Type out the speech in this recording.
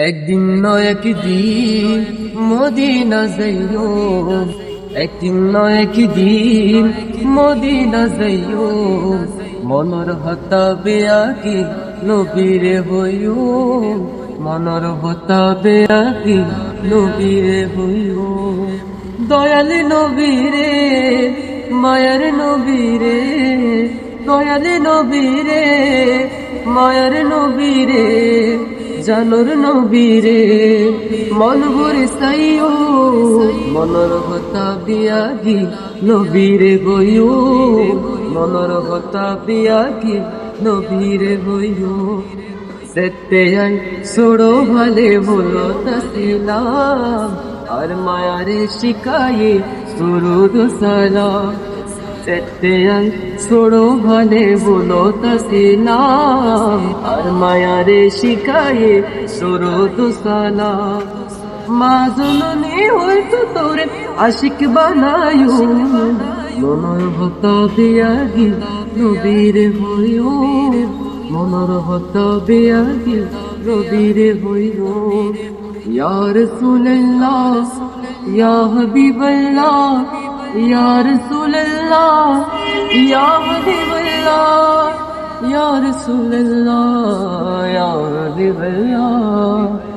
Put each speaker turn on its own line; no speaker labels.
একদিন নয় একদিন মদিনা যাইও, একদিন নয় একদিন মদিনা যাইও, মনর হতাবে আকি নবীরে হইও, মনর হতাবে আকি নবীরে হইও। দয়াল নবীরে মায়ার নবীরে, দয়াল নবীরে মায়ার নবীরে, জানুর নবীরে মন ভরে সাইও, মনর হতা বিয়াগি নবীরে গইও, মনর হতা বিয়াগি নবীরে গইও। সেতে আই সোড়ো ভালে বলো তসিলাম, আর মায়ারে শিখায়ে সুরুদ সালাম। সেতে আই সোড়ো ভালে বলো তসিলাম, আর মায়ারে শিখায়ে সুরুদ সালাম। মা জননী হয়তো তোরে আশিক বানায়ো, মনর হতা বিয়াগি নবীরে হইও, মনর হতা বিয়াগি নবীরে হইও। ইয়া রাসূলুল্লাহ ইয়া হাবিবাল্লাহ, ইয়া রাসূলুল্লাহ ইয়া হাবিবাল্লাহ, ইয়া রাসূলুল্লাহ ইয়া হাবিবাল্লাহ।